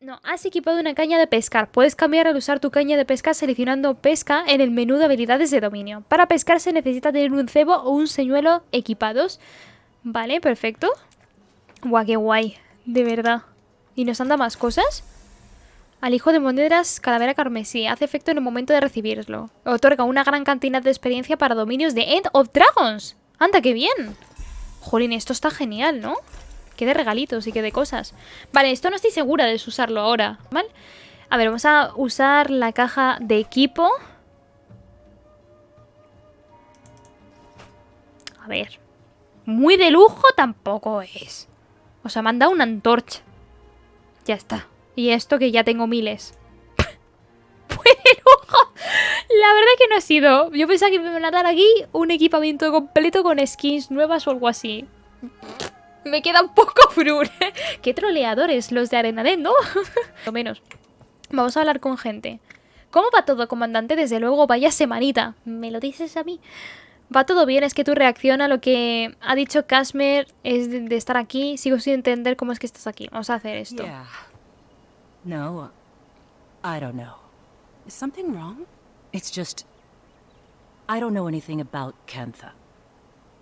No, has equipado una caña de pescar. Puedes cambiar al usar tu caña de pescar seleccionando pesca en el menú de habilidades de dominio. Para pescar se necesita tener un cebo o un señuelo equipados. Vale, perfecto. Guau, qué guay. De verdad. ¿Y nos anda más cosas? Alijo de monedas calavera carmesí. Hace efecto en el momento de recibirlo. Otorga una gran cantidad de experiencia para dominios de End of Dragons. ¡Anda, qué bien! Jolín, esto está genial, ¿no? Que de regalitos y que de cosas. Vale, esto no estoy segura de usarlo ahora, ¿vale? A ver, vamos a usar la caja de equipo. A ver. Muy de lujo tampoco es. O sea, me han dado una antorcha. Ya está. Y esto que ya tengo miles. Muy de lujo. La verdad que no ha sido. Yo pensaba que me iban a dar aquí un equipamiento completo con skins nuevas o algo así. Me queda un poco frur. Qué troleadores los de Arenanet, ¿no? Lo menos. Vamos a hablar con gente. ¿Cómo va todo, comandante? Desde luego, vaya semanita. ¿Me lo dices a mí? Va todo bien, es que tu reacción a lo que ha dicho Kashmir es de estar aquí. Sigo sin entender cómo es que estás aquí. Vamos a hacer esto. Yeah. No, I don't know. Is something wrong? It's just... I don't know anything about Kantha.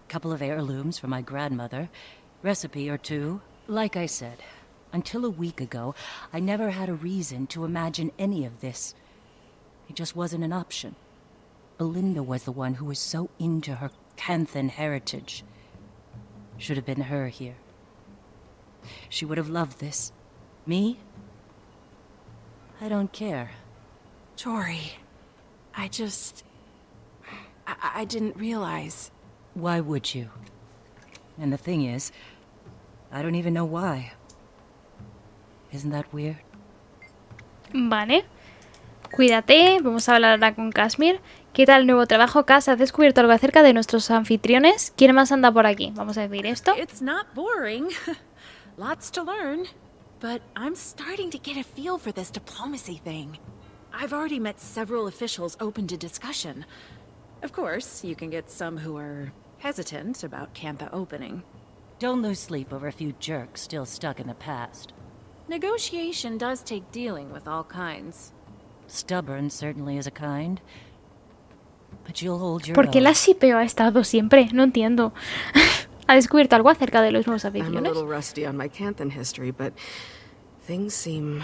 Couple of heirlooms from my grandmother. Recipe or two. Like I said, until a week ago, I never had a reason to imagine any of this. It just wasn't an option. Belinda was the one who was so into her Kanthan heritage. Should have been her here. She would have loved this. Me? I don't care. Jory, I didn't realize. Why would you? And the thing is, I don't even know why. Isn't that weird? Vale. Cuídate. Vamos a hablar ahora con Kashmir. ¿Qué tal el nuevo trabajo, Cass? ¿Has descubierto algo acerca de nuestros anfitriones? ¿Quién más anda por aquí? Vamos a decir esto. It's not boring. Lots to learn. But I'm starting to get a feel for this diplomacy thing. I've already met several officials open to discussion. Of course, you can get some who are hesitant about Kantha opening. Don't lose sleep over a few jerks still stuck in the past. Negotiation does take dealing with all kinds. Stubborn certainly is a kind. But you'll hold your ¿Por qué own. la shipeo ha estado siempre? No entiendo. ¿Ha descubierto algo acerca de los nuevos I'm a anfitriones? little rusty on my Kanthan history, but things seem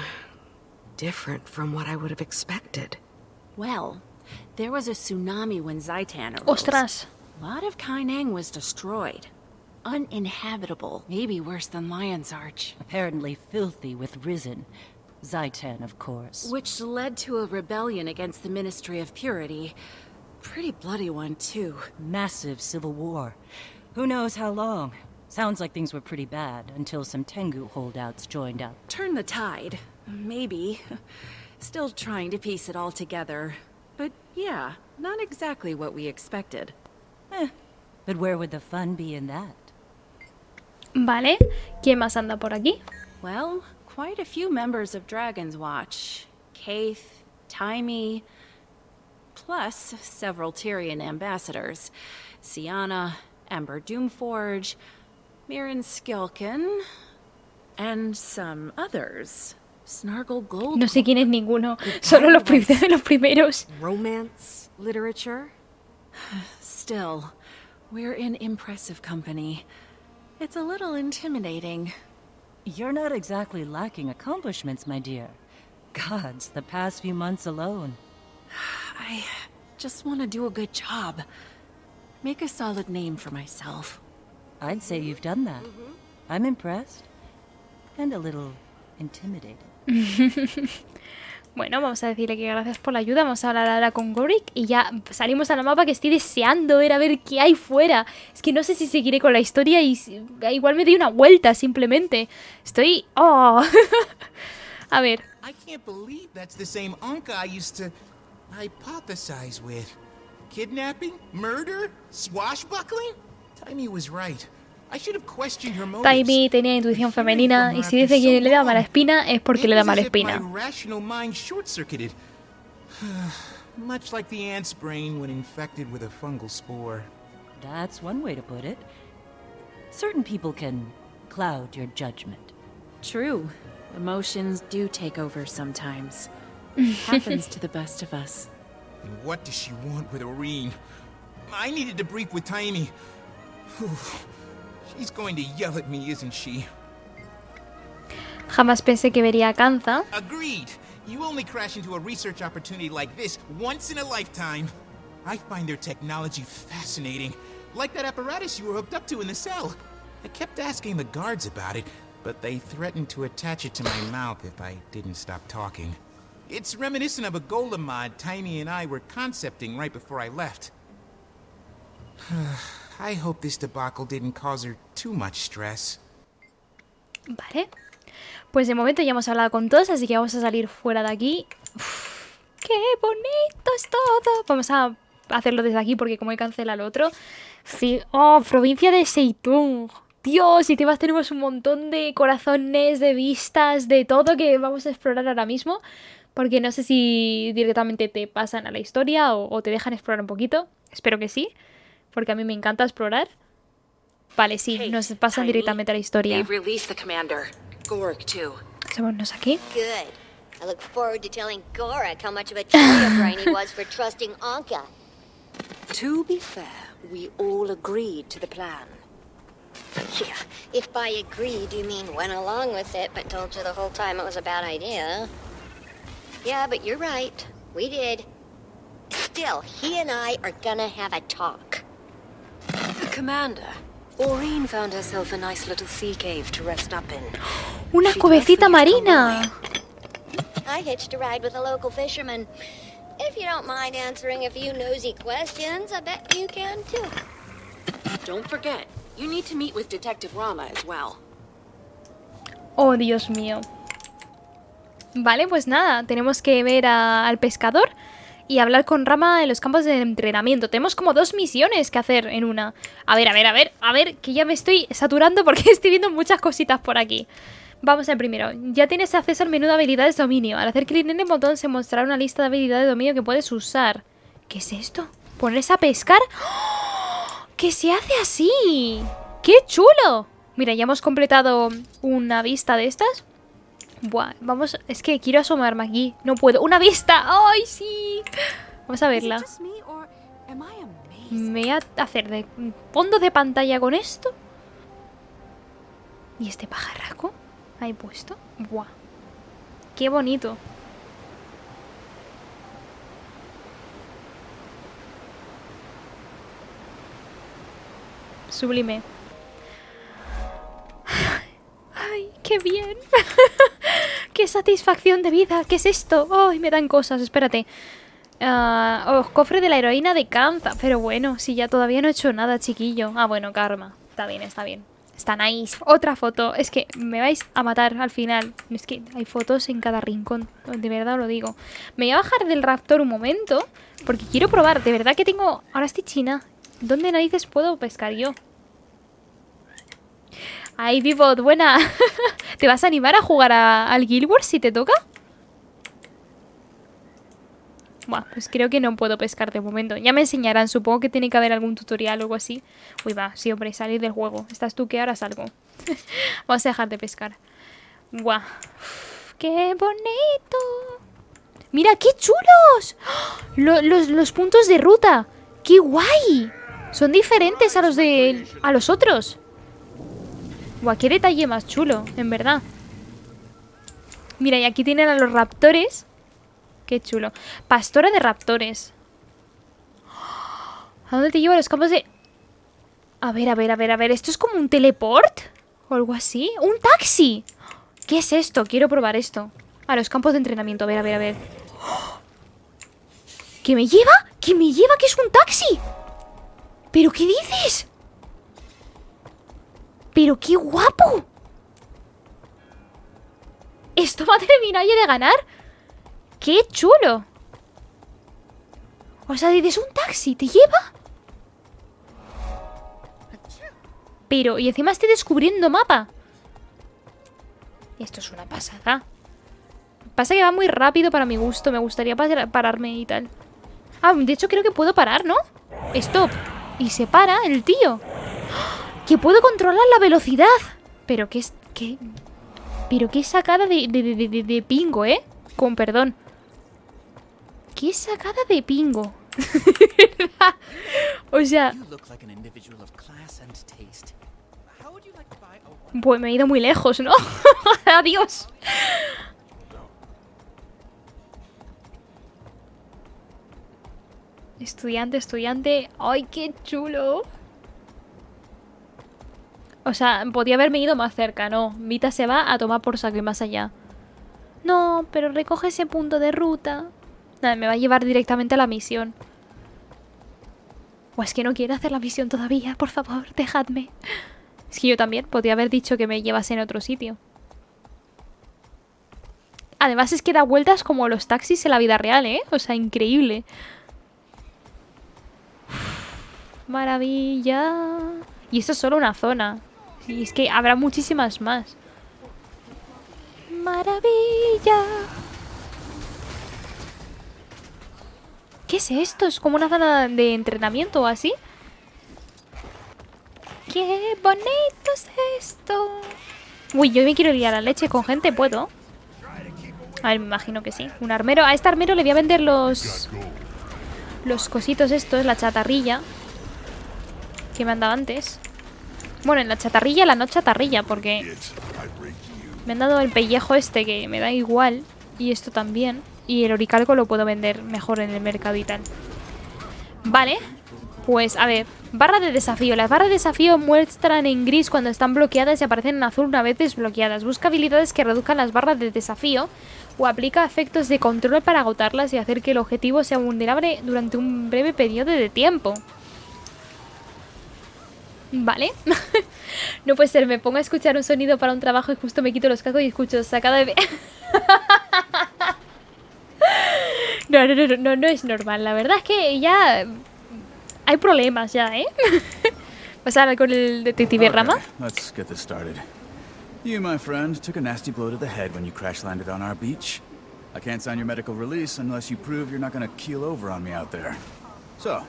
different from what I would have expected. Well, there was a tsunami when Zaitan arose. ¡Ostras! A lot of Kainang was destroyed. Uninhabitable, maybe worse than Lion's Arch. Apparently filthy with Risen. Zaitan, of course. Which led to a rebellion against the Ministry of Purity. Pretty bloody one, too. Massive civil war. Who knows how long? Sounds like things were pretty bad until some Tengu holdouts joined up. Turn the tide. Maybe. Still trying to piece it all together. But yeah, not exactly what we expected. But where would the fun be in that? Vale. ¿Quién más anda por aquí? Well, quite a few members of Dragon's Watch. Kaith, Taimi, plus several Tyrian ambassadors. Sienna, Ember Doomforge, Mirren Skilkin, and some others. Snargle Gold. No sé quién es ninguno. Solo los primeros. Romance literature? Still, we're in impressive company. It's a little intimidating. You're not exactly lacking accomplishments, my dear. Gods, the past few months alone. I just want to do a good job. Make a solid name for myself. I'd say you've done that. I'm impressed. And a little intimidated. Bueno, vamos a decirle que gracias por la ayuda. Vamos a hablar ahora con Gorik y ya salimos a la mapa, que estoy deseando ver a ver qué hay fuera. Es que no sé si seguiré con la historia y igual me doy una vuelta simplemente. Estoy... ¡Oh! A ver. I can't believe that's the same Anka I used to hypothesize with. Kidnapping? Murder? Swashbuckling? Taimi was right. I should have questioned her motives. Taimi tenía intuición femenina y si dice que le da mala espina es porque le da mala espina. My rational mind short-circuited. Much like the ant's brain when infected with a fungal spore. That's one way to put it. Certain people can cloud your judgment. True. Emotions do take over sometimes. Happens to the best of us. And what does she want with Irene? I needed to brief with Tiny. Whew. She's going to yell at me, isn't she? Jamás pensé que vería a Kanza. Agreed. You only crash into a research opportunity like this once in a lifetime. I find their technology fascinating. Like that apparatus you were hooked up to in the cell. I kept asking the guards about it, but they threatened to attach it to my mouth if I didn't stop talking. It's reminiscent of a golem mod Tiny and I were concepting right before I left. I hope this debacle didn't cause her too much stress. Vale. Pues de momento ya hemos hablado con todos, así que vamos a salir fuera de aquí. Uf, ¡qué bonito es todo! Vamos a hacerlo desde aquí porque como he cancelado el otro... Sí. ¡Oh, provincia de Seitung! Dios, y encima tenemos un montón de corazones, de vistas, de todo que vamos a explorar ahora mismo. Porque no sé si directamente te pasan a la historia o te dejan explorar un poquito. Espero que sí, porque a mí me encanta explorar. Vale, sí, nos pasan directamente a la historia. Vámonos aquí. Good. I look forward to telling Gorak how much of a toy brain he was for trusting Anka. To be fair, we all agreed to the plan. Yeah, if by agreed you mean went along with it, but told you the whole time it was a bad idea. Yeah, but you're right. We did. Still, he and I are gonna have a talk. The commander. Aureen found herself a nice little sea cave to rest up in. ¡Una cubecita marina! I hitched a ride with a local fisherman. If you don't mind answering a few nosy questions, I bet you can too. Don't forget, you need to meet with Detective Rama as well. Oh, Dios mío. Vale, pues nada, tenemos que ver al pescador y hablar con Rama en los campos de entrenamiento. Tenemos como 2 misiones que hacer en una. A ver, que ya me estoy saturando porque estoy viendo muchas cositas por aquí. Vamos al primero. Ya tienes acceso al menú de habilidades de dominio. Al hacer clic en el botón se mostrará una lista de habilidades de dominio que puedes usar. ¿Qué es esto? ¿Ponerse a pescar? ¡Oh! ¿Qué se hace así? ¡Qué chulo! Mira, ya hemos completado una vista de estas. Buah, vamos, es que quiero asomarme aquí. No puedo. ¡Una vista! ¡Ay, sí! Vamos a verla. Me voy a hacer de fondo de pantalla con esto. ¿Y este pajarraco? Ahí puesto. Buah. ¡Qué bonito! Sublime. ¡Ay, qué bien! ¡Qué satisfacción de vida! ¿Qué es esto? ¡Ay, me dan cosas! Espérate. Cofre de la heroína de Kanza. Pero bueno, si ya todavía no he hecho nada, chiquillo. Ah, bueno, karma. Está bien, está bien. Está nice. Otra foto. Es que me vais a matar al final. Es que hay fotos en cada rincón. De verdad os lo digo. Me voy a bajar del raptor un momento. Porque quiero probar. De verdad que tengo... Ahora estoy china. ¿Dónde narices puedo pescar yo? Ay, Vivot, buena. ¿Te vas a animar a jugar al Guild Wars si te toca? Buah, pues creo que no puedo pescar de momento. Ya me enseñarán, supongo que tiene que haber algún tutorial o algo así. Uy, va, sí, hombre, salir del juego. Estás tú que ahora salgo. Vamos a dejar de pescar. Buah, ¡qué bonito! ¡Mira, qué chulos! Los puntos de ruta. ¡Qué guay! Son diferentes a los otros. Buah, qué detalle más chulo, en verdad. Mira, y aquí tienen a los raptores. Qué chulo. Pastora de raptores. ¿A dónde te lleva los campos de...? A ver. ¿Esto es como un teleport? ¿O algo así? ¡Un taxi! ¿Qué es esto? Quiero probar esto. A los campos de entrenamiento. A ver. ¿Qué me lleva? ¿Qué me lleva? ¿Que es un taxi? ¿Pero qué dices? ¡Pero qué guapo! ¿Esto va a terminar ya de ganar? ¡Qué chulo! O sea, dices, un taxi, ¿te lleva? Pero, y encima estoy descubriendo mapa. Esto es una pasada. Pasa que va muy rápido para mi gusto. Me gustaría pararme y tal. Ah, de hecho creo que puedo parar, ¿no? Stop. Y se para el tío. ¡Que puedo controlar la velocidad! Pero ¿qué es? ¿Qué? Pero qué sacada de pingo, ¿eh? Con perdón. Qué sacada de pingo. O sea... Pues me he ido muy lejos, ¿no? Adiós. Estudiante, estudiante. ¡Ay, qué chulo! O sea, podía haberme ido más cerca, ¿no? Vita se va a tomar por saco y más allá. No, pero recoge ese punto de ruta. Nada, me va a llevar directamente a la misión. O es que no quiero hacer la misión todavía. Por favor, dejadme. Es que yo también podría haber dicho que me llevase en otro sitio. Además es que da vueltas como los taxis en la vida real, ¿eh? O sea, increíble. Maravilla. Y esto es solo una zona. Y es que habrá muchísimas más. Maravilla. ¿Qué es esto? ¿Es como una zona de entrenamiento o así? ¡Qué bonito es esto! Uy, yo me quiero liar a la leche con gente, ¿puedo? A ver, me imagino que sí. Un armero. A este armero le voy a vender los cositos estos, la chatarrilla que me han dado antes. Bueno, en la chatarrilla, la no chatarrilla, porque me han dado el pellejo este que me da igual. Y esto también. Y el oricalco lo puedo vender mejor en el mercado y tal. Vale. Pues, a ver. Barra de desafío. Las barras de desafío muestran en gris cuando están bloqueadas y aparecen en azul una vez desbloqueadas. Busca habilidades que reduzcan las barras de desafío o aplica efectos de control para agotarlas y hacer que el objetivo sea vulnerable durante un breve periodo de tiempo. Vale. No puede ser, me pongo a escuchar un sonido para un trabajo y justo me quito los cascos y escucho sacada de... No es normal. La verdad es que ya... Hay problemas ya, ¿eh? ¿Vas a hablar con el detective Rama? Let's get this started. You, my friend, took a nasty blow to the head when you crash landed on our beach. I can't sign your medical release unless you prove you're not going to keel over on me out there. So,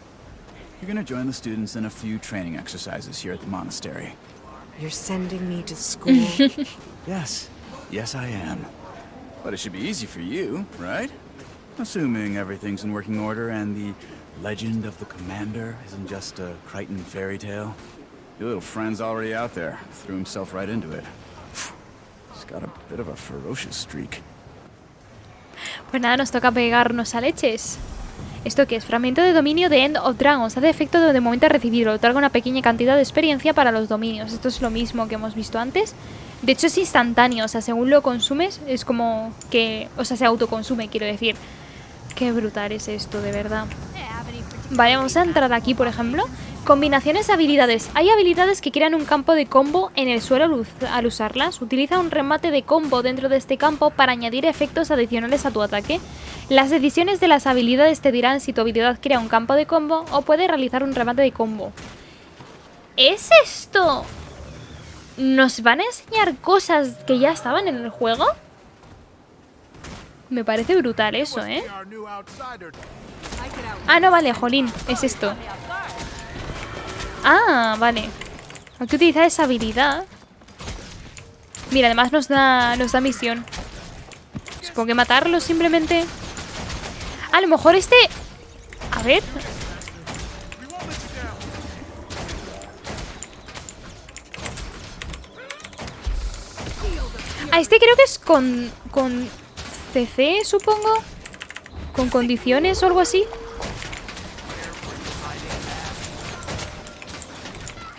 you're going to join the students in a few training exercises here at the monastery. You're sending me to school? Yes. Yes, I am. But it should be easy for you, right? Assuming everything's in working order and the legend of the commander isn't just a Crichton fairy tale. Your little friend's already out there. Threw himself right into it. He's got a bit of a ferocious streak. Pues nada, nos toca pegarnos a leches. ¿Esto qué es? Fragmento de dominio de End of Dragons. Hace efecto de momento recibirlo. Otorga una pequeña cantidad de experiencia para los dominios. Esto es lo mismo que hemos visto antes. De hecho es instantáneo. O sea, según lo consumes es como que... O sea, se autoconsume, quiero decir. Qué brutal es esto, de verdad. Vale, vamos a entrar aquí, por ejemplo. Combinaciones de habilidades. Hay habilidades que crean un campo de combo en el suelo al usarlas. Utiliza un remate de combo dentro de este campo para añadir efectos adicionales a tu ataque. Las decisiones de las habilidades te dirán si tu habilidad crea un campo de combo o puede realizar un remate de combo. ¿Es esto? ¿Nos van a enseñar cosas que ya estaban en el juego? Me parece brutal eso, ¿eh? Ah, no, vale, jolín, es esto. Ah, vale. Hay que utilizar esa habilidad. Mira, además nos da misión. Supongo que matarlo simplemente. A lo mejor este... A ver. A este creo que es con CC, supongo. Con condiciones o algo así.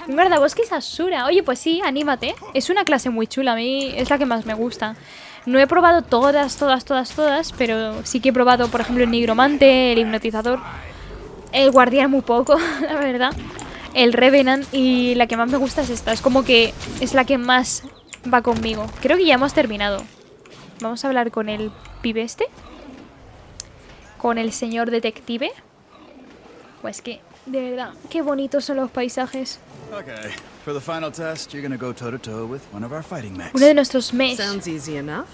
Un guardabosques Asura. Oye, pues sí, anímate. Es una clase muy chula, a mí es la que más me gusta. No he probado todas, pero sí que he probado, por ejemplo, el nigromante, el hipnotizador, el guardián muy poco, la verdad, el revenant, y la que más me gusta es esta. Es como que es la que más va conmigo. Creo que ya hemos terminado. Vamos a hablar con el pibe este, con el señor detective. Pues que, de verdad, qué bonitos son los paisajes. Okay, for the final test, you're gonna go toe-to-toe with one of our fighting mechs. Uno de nuestros mechs. Sounds easy enough.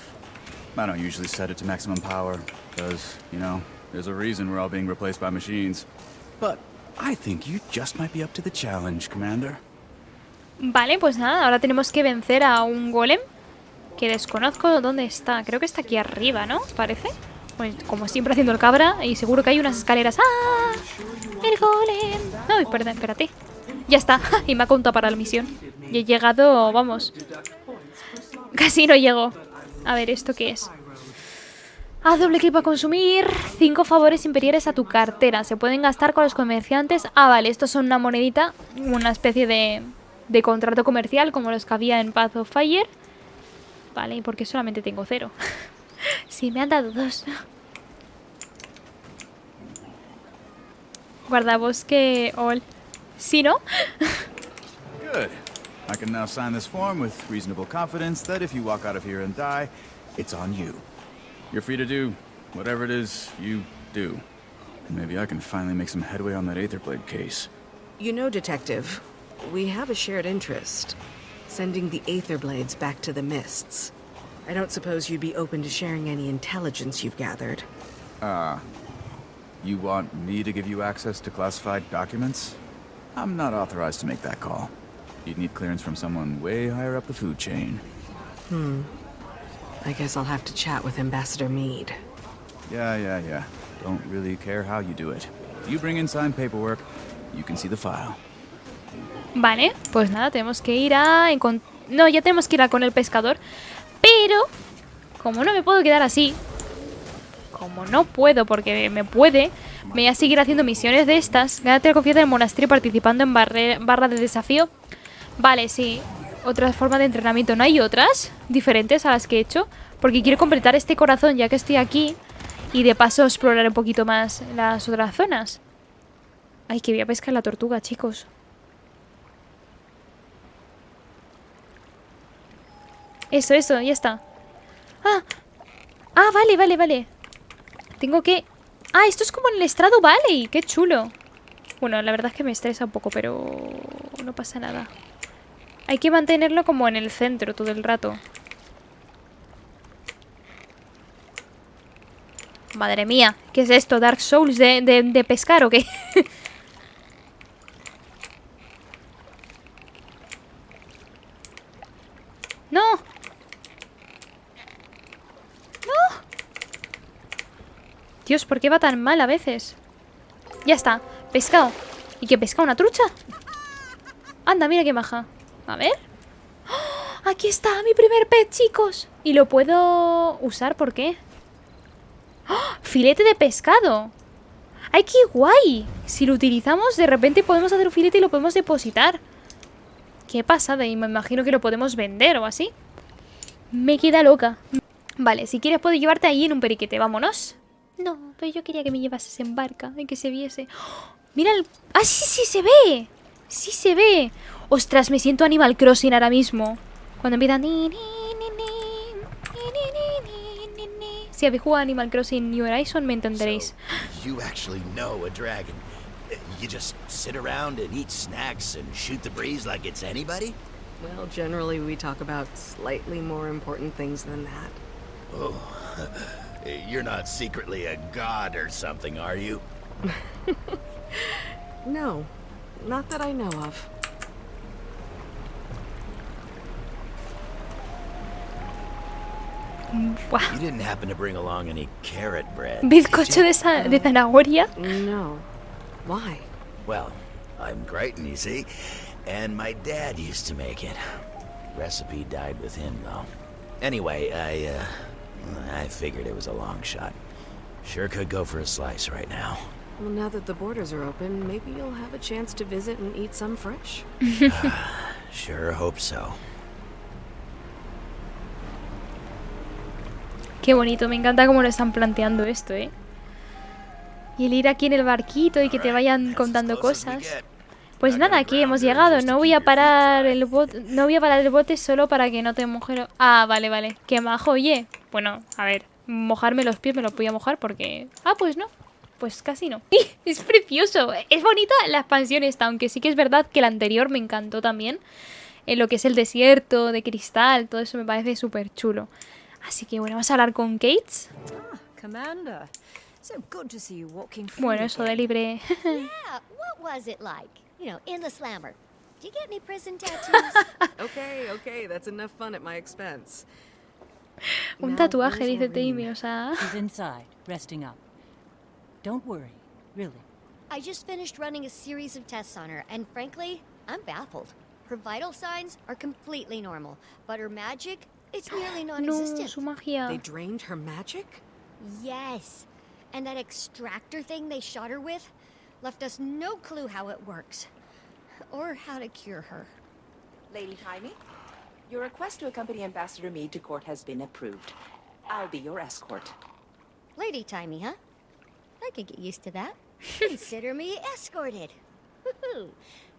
I don't usually set it to maximum power, because, you know, there's a reason we're all being replaced by machines. But I think you just might be up to the challenge, Commander. Vale, pues nada, ahora tenemos que vencer a un golem. Que desconozco dónde está. Creo que está aquí arriba, ¿no? Parece. Pues como siempre haciendo el cabra. Y seguro que hay unas escaleras. ¡Ah! ¡El golem! Ay, perdón, espérate. Ya está. Y me ha contado para la misión. Y he llegado, vamos. Casi no llego. A ver, ¿esto qué es? Haz doble clic para consumir 5 favores inferiores a tu cartera. Se pueden gastar con los comerciantes. Ah, vale, estos son una monedita. Una especie de contrato comercial, como los que había en Path of Fire. Vale, ¿y por qué solamente tengo 0? Sí, me han dado 2. Guardabosque all. ¿Sí, no? Good. I can now sign this form with reasonable confidence that if you walk out of here and die, it's on you. You're free to do whatever it is you do. Maybe I can finally make some headway on that Aetherblade case. You know, Detective, we have a shared interest. Sending the Aetherblades back to the Mists. I don't suppose you'd be open to sharing any intelligence you've gathered. You want me to give you access to classified documents? I'm not authorized to make that call. You'd need clearance from someone way higher up the food chain. I guess I'll have to chat with Ambassador Meade. Yeah. Don't really care how you do it. If you bring in signed paperwork, you can see the file. Vale, pues nada, tenemos que ir a... No, ya tenemos que ir a con el pescador. Pero, como no me puedo quedar así, como no puedo porque me puede, me voy a seguir haciendo misiones de estas. Gánate la confianza del monasterio participando en barra de desafío. Vale, sí. Otra forma de entrenamiento. ¿No hay otras diferentes a las que he hecho? Porque quiero completar este corazón ya que estoy aquí. Y de paso explorar un poquito más las otras zonas. Ay, que voy a pescar la tortuga, chicos. Eso, ya está. Vale. Tengo que... Ah, esto es como en el Estrado Valley. Qué chulo. Bueno, la verdad es que me estresa un poco, pero no pasa nada. Hay que mantenerlo como en el centro todo el rato. Madre mía, ¿qué es esto? ¿Dark Souls de pescar o qué? ¡No! Dios, ¿por qué va tan mal a veces? Ya está, pescado. ¿Y qué pesca? ¿Una trucha? Anda, mira qué maja. A ver. ¡Oh! Aquí está mi primer pez, chicos. Y lo puedo usar, ¿por qué? ¡Oh! Filete de pescado. ¡Ay, qué guay! Si lo utilizamos, de repente podemos hacer un filete y lo podemos depositar. Qué pasada, y me imagino que lo podemos vender o así. Me queda loca. Vale, si quieres puedo llevarte ahí en un periquete, vámonos. No, pero yo quería que me llevases en barca y que se viese. ¡Oh! Mira el... ¡Ah, sí se ve! Sí se ve. Ostras, me siento Animal Crossing ahora mismo. Cuando empieza... Si habéis jugado Animal Crossing New Horizon me entenderéis. So, you actually know a dragon. You just sit around and eat snacks and shoot the breeze like it's anybody? Well, generally we talk about slightly more important things than that. Oh, you're not secretly a god or something, are you? No, not that I know of. Buah. You didn't happen to bring along any carrot bread, Bizcocho de zanahoria. No. Why? Well, I'm Crichton, you see, and my dad used to make it. Recipe died with him, though. Anyway, I figured it was a long shot. Sure could go for a slice right now. Well, now that the borders are open, maybe you'll have a chance to visit and eat some fresh. Sure hope so. Qué bonito, me encanta cómo lo están planteando esto, ¿eh? Y el ir aquí en el barquito y que te vayan contando cosas. Pues nada, aquí hemos llegado. No voy a parar el bote solo para que no te moje. Ah, vale. Qué majo, oye. Bueno, a ver, mojarme los pies me los voy a mojar porque... Ah, pues no. Pues casi no. Es precioso. Es bonita la expansión esta, aunque sí que es verdad que la anterior me encantó también. En lo que es el desierto de cristal, todo eso me parece súper chulo. Así que bueno, vamos a hablar con Kate. Commander. So good to see you walking free. Bueno, eso de libre. Yeah, what was it like? You know, in the slammer. Did you get any prison tattoos? Okay, that's enough fun at my expense. Un Now, tatuaje, where's dice Maureen? Tammy, o sea... She's inside, resting up. Don't worry, really. I just finished running a series of tests on her, and frankly, I'm baffled. Her vital signs are completely normal, but her magic, it's nearly No, non-existent. su magia. They drained her magic? Yes. And that extractor thing they shot her with left us no clue how it works. Or how to cure her. Lady Jaime, your request to accompany Ambassador Meade to court has been approved. I'll be your escort. Lady Timey, huh? I could get used to that. Consider me escorted. Woohoo!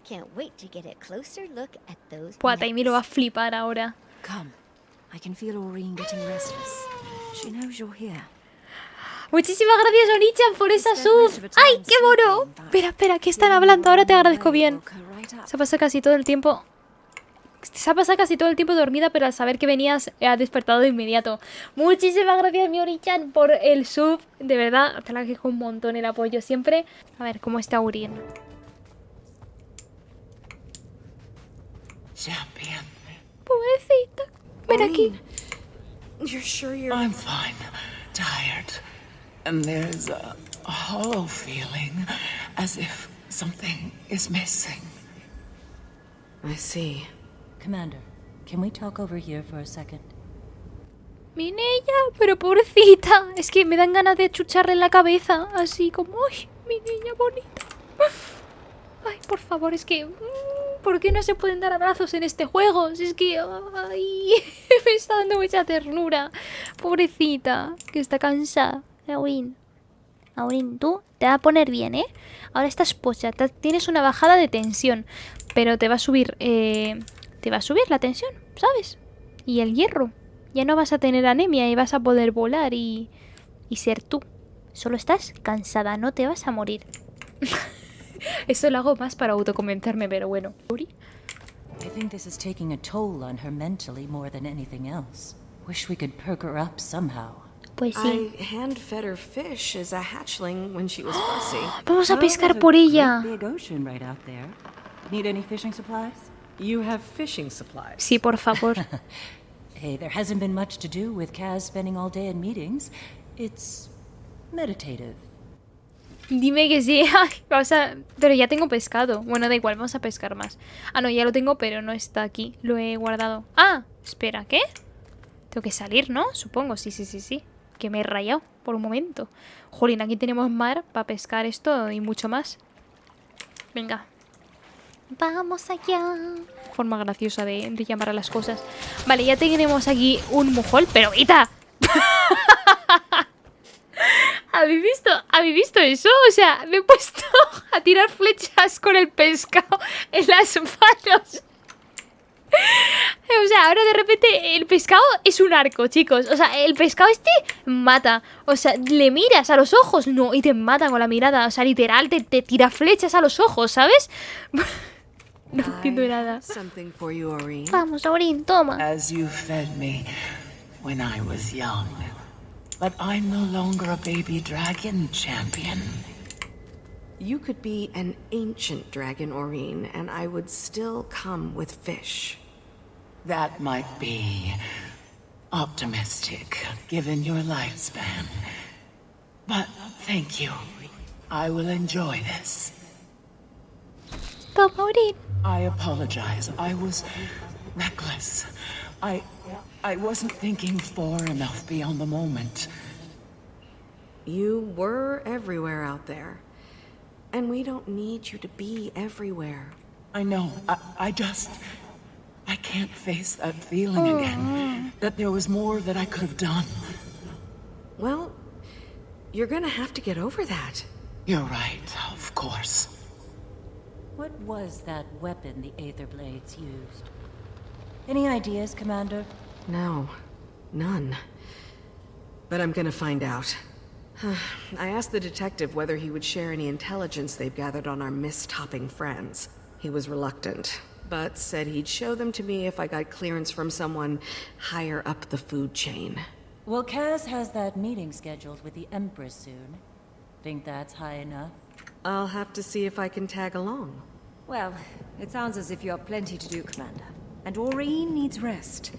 Can't wait to get a closer look at those Buah, Tammy lo va a necks. flipar ahora. Come. I can feel Aureen getting restless. She knows you're here. Muchísimas gracias, Onichan, por esa sub. ¡Ay, qué mono! Espera, ¿qué están hablando? Ahora te agradezco bien. Se pasa casi todo el tiempo... Se ha pasado casi todo el tiempo dormida, pero al saber que venías ha despertado de inmediato. Muchísimas gracias, mi Onichan, por el sub. De verdad, te la agradezco un montón el apoyo siempre. A ver, ¿cómo está Aureen? Champion, Pobrecita. Ven aquí. Maureen, you're sure you're... I'm fine. Tired. And there's a hollow feeling, as if something is missing. I see. Commander, can we talk over here for a second? Mi niña, pero pobrecita. Es que me dan ganas de chucharle en la cabeza. Así como, ¡ay, mi niña bonita! Ay, por favor, es que... ¿Por qué no se pueden dar abrazos en este juego? Si es que... ¡Ay! Me está dando mucha ternura. Pobrecita, que está cansada. Aureen, tú te va a poner bien, ¿eh? Ahora estás pocha, tienes una bajada de tensión. Pero te va a subir... te va a subir la tensión, ¿sabes? Y el hierro. Ya no vas a tener anemia y vas a poder volar y ser tú. Solo estás cansada, no te vas a morir. Eso lo hago más para autoconvencerme, pero bueno. I think this is taking a toll on her mentally more than anything else. Wish we could perk her up somehow. Pues sí. I hand-fed her fish as a hatchling when she was fussy. Vamos a pescar por ella. Big ocean right out there. Need any fishing supplies? You have fishing supplies. Sí, por favor. Hey, there hasn't been much to do with Kaz spending all day in meetings. It's meditative. Dime que sí. Ay, vamos a... Pero ya tengo pescado. Bueno, da igual, vamos a pescar más. Ah, no, ya lo tengo, pero no está aquí. Lo he guardado. Ah, espera, ¿qué? Tengo que salir, ¿no? Supongo, sí. Que me he rayado por un momento. Jolín, aquí tenemos mar para pescar esto y mucho más. Venga. Vamos allá. Forma graciosa de llamar a las cosas. Vale, ya tenemos aquí un mujol. Pero ¡Vita! ¿Habéis visto eso? O sea, me he puesto a tirar flechas con el pescado en las manos. O sea, ahora de repente el pescado es un arco, chicos. O sea, el pescado este mata. O sea, le miras a los ojos, no, y te mata con la mirada. O sea, literal, te tira flechas a los ojos, ¿sabes? No entiendo nada. Something for you, Aureen. Vamos, Aureen, toma. As you fed me when I was young. But I'm no longer a baby dragon, champion. You could be an ancient dragon, Aureen, and I would still come with fish. That might be optimistic, given your lifespan. But thank you. I will enjoy this. Toma, Aureen. I apologize. I was reckless. I wasn't thinking far enough beyond the moment. You were everywhere out there. And we don't need you to be everywhere. I know. I can't face that feeling again. That there was more that I could have done. Well, you're gonna have to get over that. You're right, of course. What was that weapon the Aether Blades used? Any ideas, Commander? No, none. But I'm gonna find out. I asked the detective whether he would share any intelligence they've gathered on our mist-hopping friends. He was reluctant, but said he'd show them to me if I got clearance from someone higher up the food chain. Well, Kaz has that meeting scheduled with the Empress soon. Think that's high enough? I'll have to see if I can tag along. Well, it sounds as if you have plenty to do, Commander. And Aureen needs rest.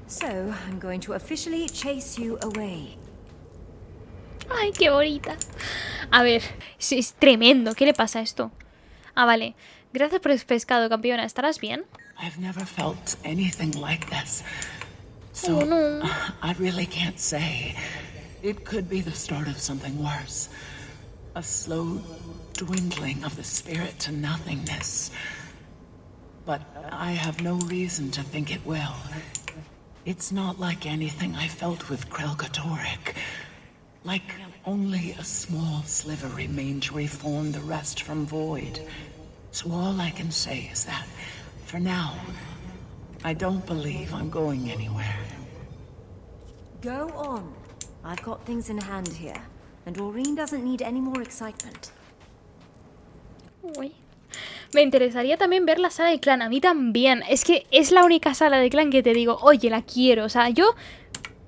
So, I'm going to officially chase you away. Ay, qué bonita. A ver, es tremendo. ¿Qué le pasa a esto? Ah, vale. Gracias por el pescado, campeona. ¿Estarás bien? I've never felt anything like this. So, Oh, no. I really can't say. It could be the start of something worse. A slow dwindling of the spirit to nothingness. But I have no reason to think it will. It's not like anything I felt with Krelgatoric. Like only a small sliver remained to reform the rest from void. So all I can say is that, for now, I don't believe I'm going anywhere. Go on. I've got things in hand here, and Doreen doesn't need any more excitement. Uy. Me interesaría también ver la sala de clan. A mí también. Es que es la única sala de clan que te digo, oye, la quiero. O sea, yo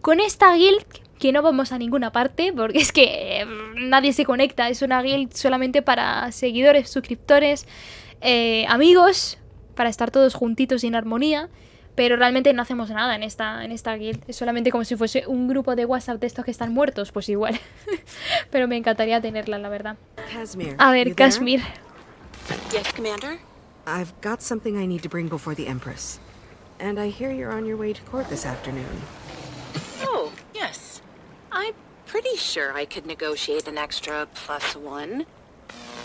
con esta guild, que no vamos a ninguna parte, porque es que nadie se conecta. Es una guild solamente para seguidores, suscriptores, amigos, para estar todos juntitos y en armonía. Pero realmente no hacemos nada en esta guild. Es solamente como si fuese un grupo de WhatsApp de estos que están muertos, pues igual. Pero me encantaría tenerla, la verdad. Casimir, A ver, you Kashmir. Yes, Commander? I've got something I need to bring before the Empress. And I hear you're on your way to court this afternoon. Oh, yes. I'm pretty sure I could negotiate an extra +1.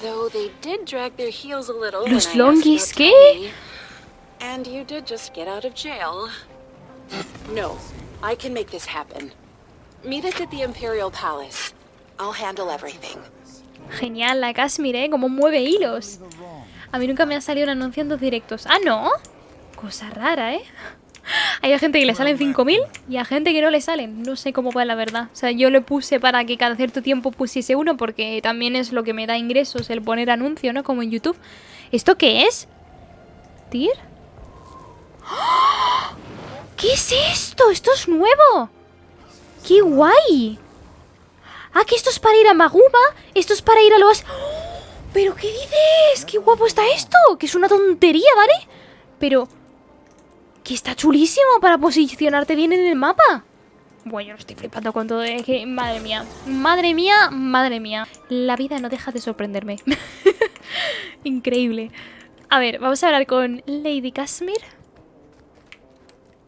Though they did drag their heels a little when I Los asked longis, about ¿qué? Tony. And you did just get out of jail. No, I can make this happen. Meet us at the Imperial Palace. I'll handle everything. Genial, la Kashmir, ¿eh? Como mueve hilos. A mí nunca me ha salido un anuncio en 2 directos. Ah, ¿no? Cosa rara, ¿eh? Hay gente que le salen 5000 y a gente que no le salen. No sé cómo va la verdad. O sea, yo le puse para que cada cierto tiempo pusiese uno porque también es lo que me da ingresos el poner anuncio, ¿no? Como en YouTube. ¿Esto qué es? ¿Tir? ¡Oh! ¿Qué es esto? ¡Esto es nuevo! ¡Qué guay! Ah, que esto es para ir a Maguma. Esto es para ir a los... ¡Oh! ¿Pero qué dices? ¡Qué guapo está esto! Que es una tontería, ¿vale? Pero... que está chulísimo para posicionarte bien en el mapa. Bueno, yo lo estoy flipando con todo. Es que, madre mía. Madre mía, madre mía. La vida no deja de sorprenderme. Increíble. A ver, vamos a hablar con Lady Kashmir.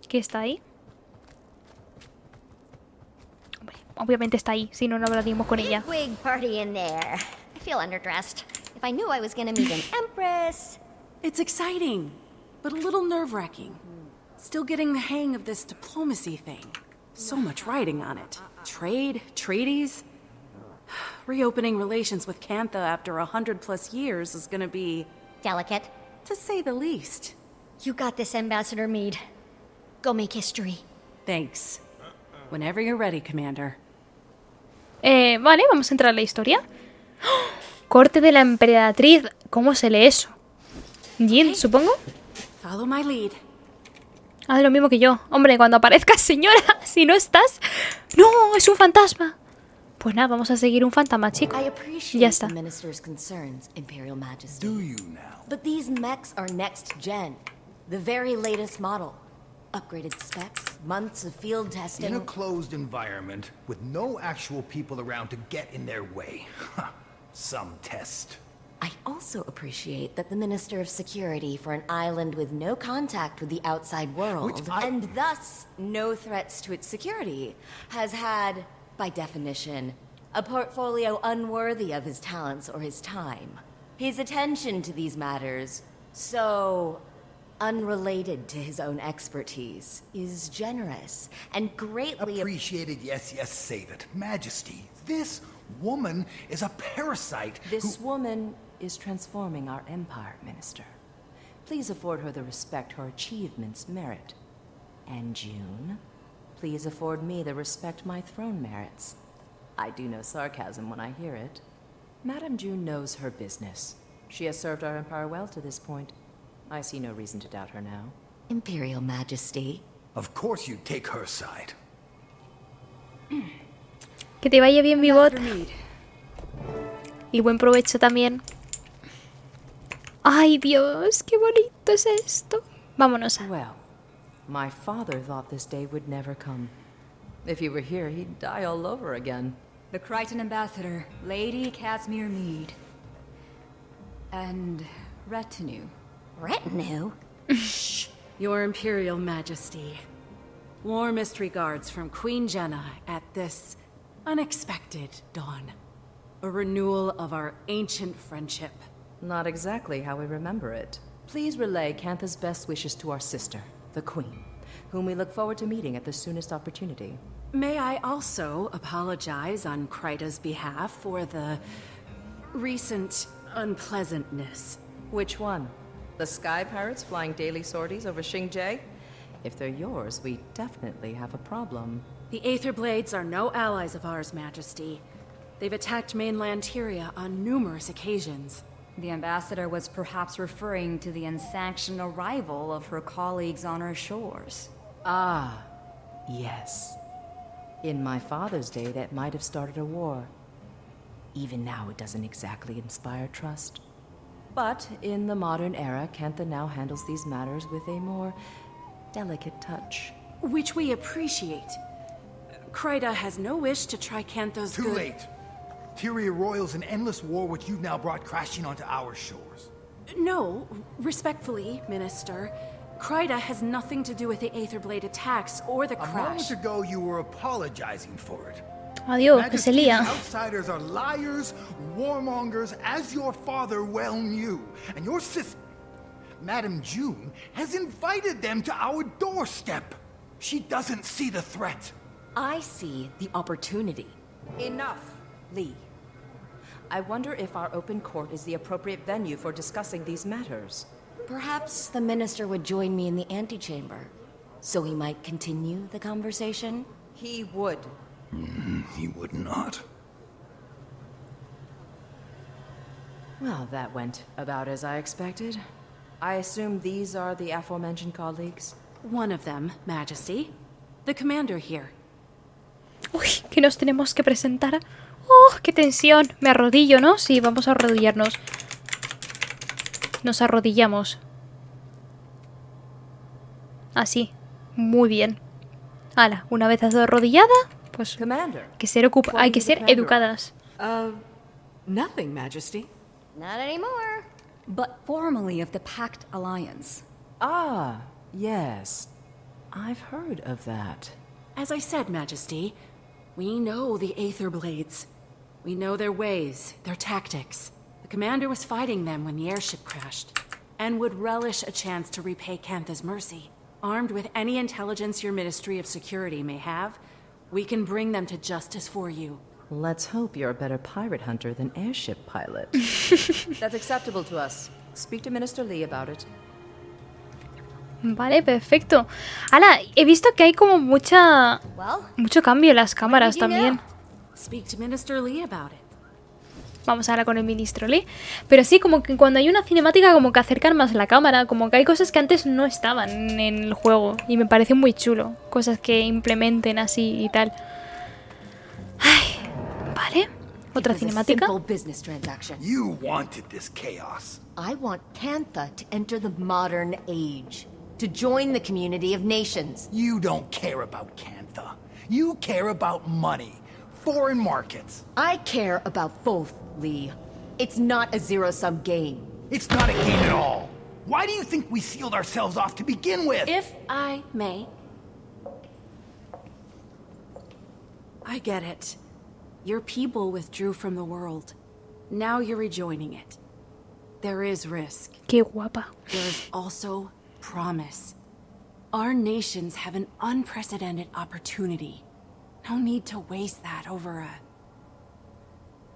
¿Qué está ahí? Hombre, obviamente está ahí. Si no, no hablaríamos con ella. Big party in there. I feel underdressed. If I knew I was gonna meet an empress. It's exciting, but a little nerve-wracking. Still getting the hang of this diplomacy thing. So much writing on it. Trade, treaties. Reopening relations with Cantha after 100+ years is gonna be... delicate. to say the least. You got this, Ambassador Meade. Go make history. Thanks. Whenever you're ready, Commander. Vale, vamos a entrar a la historia. ¡Oh! Corte de la emperatriz. ¿Cómo se lee eso? Jin, supongo. Follow my lead. Haz lo mismo que yo. Hombre, cuando aparezcas, señora, si no estás... ¡No! ¡Es un fantasma! Pues nada, vamos a seguir un fantasma, chico. Ya está. The minister's concerns, Imperial Majesty. Do you now? But these mechs are next gen. The very latest model. Upgraded specs, months of field testing. In a closed environment, with no actual people around to get in their way. Some test. I also appreciate that the Minister of Security for an island with no contact with the outside world, and thus no threats to its security, has had, by definition, a portfolio unworthy of his talents or his time. His attention to these matters, so unrelated to his own expertise, is generous and greatly appreciated. Yes, save it. Majesty, this woman is a parasite. This woman is transforming our empire, Minister. Please afford her the respect her achievements merit. And June, please afford me the respect my throne merits. I do know sarcasm when I hear it. Madame June knows her business. She has served our empire well to this point. I see no reason to doubt her now. Imperial Majesty. Of course you'd take her side. Que te vaya bien, mi bot. Y buen provecho también. Ay, Dios, qué bonito es esto. Vámonos a... Well, My father thought this day would never come. If he were here, he'd die all over again. The Crichton ambassador, Lady Casimir Mead. And retinue. Retinue? Shh, Your Imperial Majesty. Warmest regards from Queen Jenna at this unexpected dawn. A renewal of our ancient friendship. Not exactly how we remember it. Please relay Cantha's best wishes to our sister, the Queen, whom we look forward to meeting at the soonest opportunity. May I also apologize on Kryta's behalf for the recent unpleasantness. Which one? The Sky Pirates flying daily sorties over Xingje? If they're yours, we definitely have a problem. The Aetherblades are no allies of ours, Majesty. They've attacked mainland Tyria on numerous occasions. The ambassador was perhaps referring to the unsanctioned arrival of her colleagues on our shores. Ah, yes. In my father's day, that might have started a war. Even now, it doesn't exactly inspire trust. But in the modern era, Cantha now handles these matters with a more delicate touch. Which we appreciate. Kryta has no wish to try Cantha's Too late. Tyria roils an endless war which you've now brought crashing onto our shores. No, respectfully, Minister. Kryta has nothing to do with the Aetherblade attacks or the crash. A moment ago, you were apologizing for it. Adiós, que se Majesty, lía. outsiders are liars, warmongers, as your father well knew. And your sister, Madame June, has invited them to our doorstep. She doesn't see the threat. I see the opportunity. Enough, Lee. I wonder if our open court is the appropriate venue for discussing these matters. Perhaps the minister would join me in the antechamber, so we might continue the conversation? He would. He would not. Well, that went about as I expected. I assume these are the aforementioned colleagues? One of them, Majesty. The commander here. Uy, que nos tenemos que presentar. ¡Oh, qué tensión! Me arrodillo, ¿no? Sí, vamos a arrodillarnos. Nos arrodillamos. Así. Muy bien. Hala, una vez arrodillada, pues Commander. hay que ser educadas. Nothing, Majesty. Not anymore. But formerly of the Pact Alliance. Ah, yes. I've heard of that. As I said, Majesty, we know the Aetherblades. We know their ways, their tactics. The commander was fighting them when the airship crashed, and would relish a chance to repay Cantha's mercy. Armed with any intelligence your Ministry of Security may have, we can bring them to justice for you. Let's hope you're a better pirate hunter than airship pilot. That's acceptable to us. Speak to Minister Lee about it. Vale, perfecto. Hala, he visto que hay como mucho cambio en las cámaras también. Speak to Minister Lee about it. Vamos ahora con el ministro Lee. Pero sí, como que cuando hay una cinemática como que acercan más la cámara. Como que hay cosas que antes no estaban en el juego. Y me parece muy chulo. Cosas que implementen así y tal. Ay, vale. Otra cinemática. You wanted this chaos. I want Cantha to enter the modern age. To join the community of nations. You don't care about Cantha. You care about money. Foreign markets. I care about both, Lee. It's not a zero-sum game. It's not a game at all. Why do you think we sealed ourselves off to begin with? If I may. I get it. Your people withdrew from the world. Now you're rejoining it. There is risk. Qué guapa. There is also promise. Our nations have an unprecedented opportunity. No need to waste that over a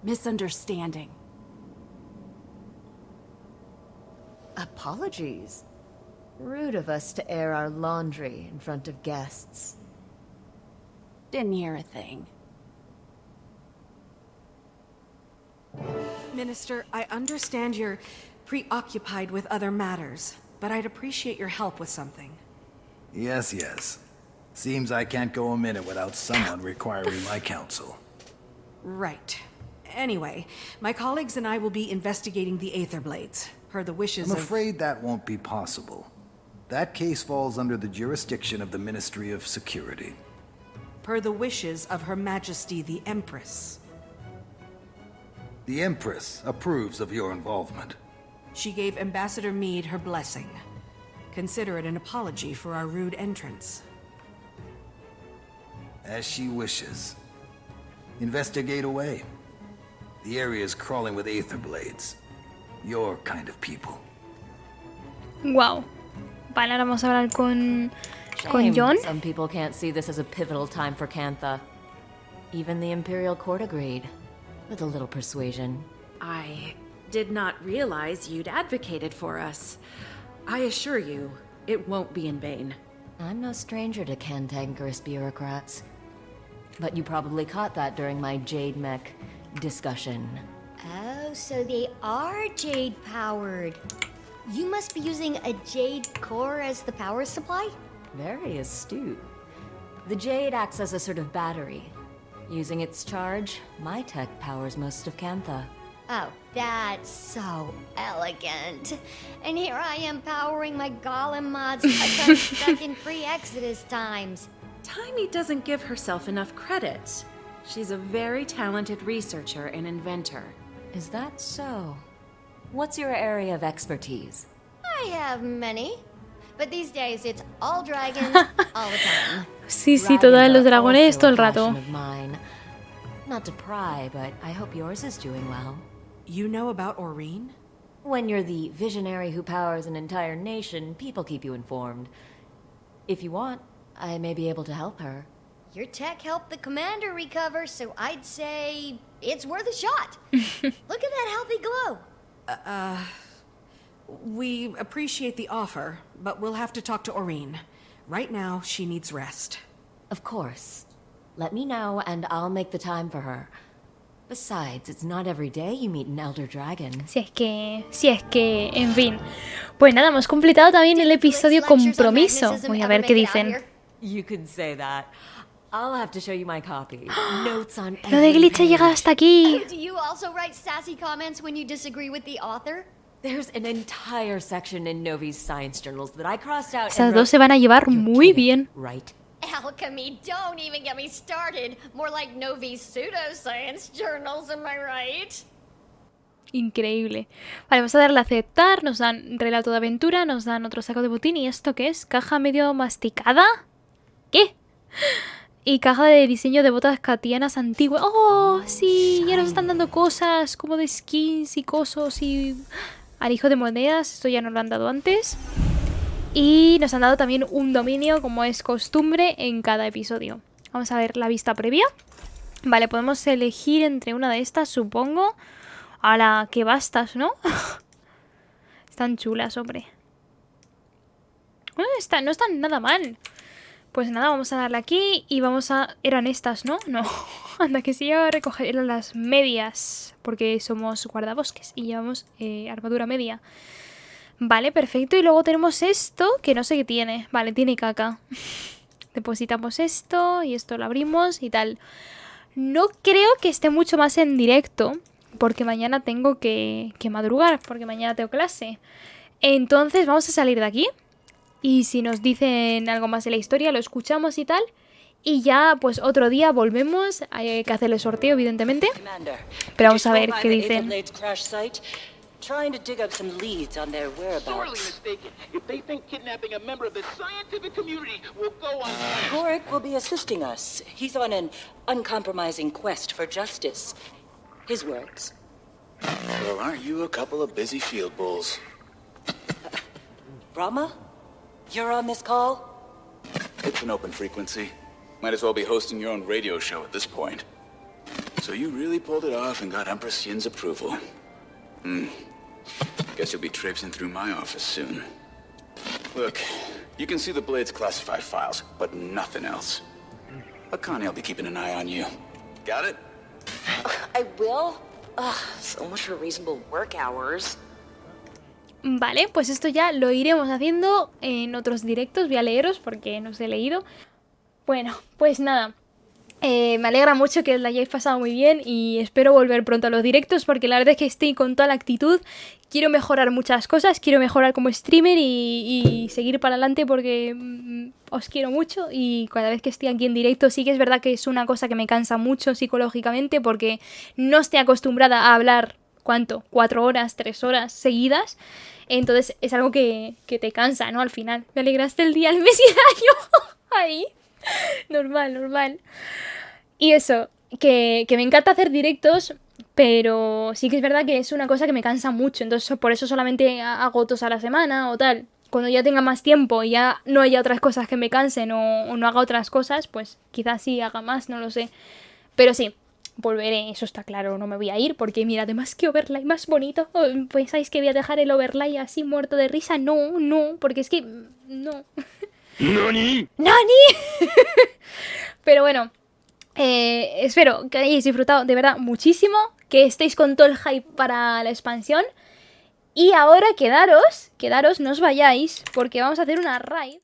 misunderstanding. Apologies. Rude of us to air our laundry in front of guests. Didn't hear a thing. Minister, I understand you're preoccupied with other matters, but I'd appreciate your help with something. Yes, yes. Seems I can't go a minute without someone requiring my counsel. Right. Anyway, my colleagues and I will be investigating the Aetherblades, per the wishes I'm of... afraid that won't be possible. That case falls under the jurisdiction of the Ministry of Security. Per the wishes of Her Majesty the Empress. The Empress approves of your involvement. She gave Ambassador Meade her blessing. Consider it an apology for our rude entrance. As she wishes. Investigate away. The area is crawling with aether blades. Your kind of people. Wow. Vale, ahora vamos a hablar con John. Some people can't see this as a pivotal time for Cantha. Even the Imperial Court agreed, with a little persuasion. I did not realize you'd advocated for us. I assure you, it won't be in vain. I'm no stranger to cantankerous bureaucrats. But you probably caught that during my Jade Mech discussion. Oh, so they are jade-powered. You must be using a jade core as the power supply? Very astute. The Jade acts as a sort of battery. Using its charge, my tech powers most of Cantha. Oh, that's so elegant. And here I am powering my golem mods like I'm stuck in pre-Exodus times. Timey doesn't give herself enough credit. She's a very talented researcher and inventor. Is that so? What's your area of expertise? I have many. But these days it's all dragons, all the time. Sí, todos los dragones todo el rato. Not to pry, but I hope yours is doing well. You know about Aurene? When you're the visionary who powers an entire nation, people keep you informed. If you want, I may be able to help her. Your tech helped the commander recover, so I'd say it's worth a shot. Look at that healthy glow. We appreciate the offer, but we'll have to talk to Aurene. Right now, she needs rest. Of course. Let me know, and I'll make the time for her. Besides, it's not every day you meet an elder dragon. Si es que, en fin. Pues nada, hemos completado también el episodio Compromiso. Voy a ver qué dicen. You could say that. I'll have to show you my copy. Notes on Lo de Glitch ha llegado hasta aquí. Do you also write sassy comments when you disagree with the author? There's an entire section in Novi's science journals that I crossed out. Esas dos se van a llevar muy bien. Right. Alchemy, don't even get me started. More like Novi's pseudoscience journals, am I right? Increíble. Vale, vamos a darle a aceptar. Nos dan relato de aventura, nos dan otro saco de botín. ¿Y esto qué es? ¿Caja medio masticada? ¿Qué? Y caja de diseño de botas katianas antiguas. ¡Oh, sí! Ya nos están dando cosas como de skins y cosos y alijo de monedas. Esto ya nos lo han dado antes. Y nos han dado también un dominio, como es costumbre, en cada episodio. Vamos a ver la vista previa. Vale, podemos elegir entre una de estas, supongo. ¡Hala! ¡Qué bastas!, ¿no? Están chulas, hombre. No están nada mal. Pues nada, vamos a darle aquí y vamos a... Eran estas, ¿no? No. Anda, que sí, iba a recoger las medias. Porque somos guardabosques y llevamos armadura media. Vale, perfecto. Y luego tenemos esto, que no sé qué tiene. Vale, tiene caca. Depositamos esto y esto lo abrimos y tal. No creo que esté mucho más en directo. Porque mañana tengo que madrugar. Porque mañana tengo clase. Entonces vamos a salir de aquí. Y si nos dicen algo más de la historia, lo escuchamos y tal. Y ya, pues otro día volvemos. Hay que hacer el sorteo, evidentemente. Pero vamos a ver qué dicen. Trying to dig up some leads on their whereabouts. Sorely mistaken. If they think kidnapping a member of the scientific community will go unpunished. Gorik will be assisting us. He's on an uncompromising quest for justice. His words. Well, aren't you a couple of busy field bulls? Rama? You're on this call? It's an open frequency. Might as well be hosting your own radio show at this point. So you really pulled it off and got Empress Yin's approval. Guess you'll be traipsing through my office soon. Look, you can see the Blade's classified files, but nothing else. Akane be keeping an eye on you. Got it? I will? So much for reasonable work hours. Vale, pues esto ya lo iremos haciendo en otros directos. Voy a leeros porque no os he leído. Bueno, pues nada. Me alegra mucho que la hayáis pasado muy bien y espero volver pronto a los directos porque la verdad es que estoy con toda la actitud. Quiero mejorar muchas cosas, quiero mejorar como streamer y seguir para adelante porque os quiero mucho y cada vez que estoy aquí en directo sí que es verdad que es una cosa que me cansa mucho psicológicamente porque no estoy acostumbrada a hablar, ¿cuánto? 4 horas, 3 horas seguidas. Entonces es algo que te cansa, ¿no? Al final. Me alegraste el día, el mes y el año. Ahí. Normal, normal. Y eso, que me encanta hacer directos, pero sí que es verdad que es una cosa que me cansa mucho. Entonces por eso solamente hago 2 a la semana o tal. Cuando ya tenga más tiempo y ya no haya otras cosas que me cansen o no haga otras cosas, pues quizás sí haga más, no lo sé. Pero sí, volveré, eso está claro, no me voy a ir porque mira, además que overlay más bonito. ¿Pensáis que voy a dejar el overlay así muerto de risa? No, no, porque es que... no. ¡Nani! ¡Nani! Pero bueno, espero que hayáis disfrutado de verdad muchísimo, que estéis con todo el hype para la expansión. Y ahora quedaros, no os vayáis, porque vamos a hacer una raid.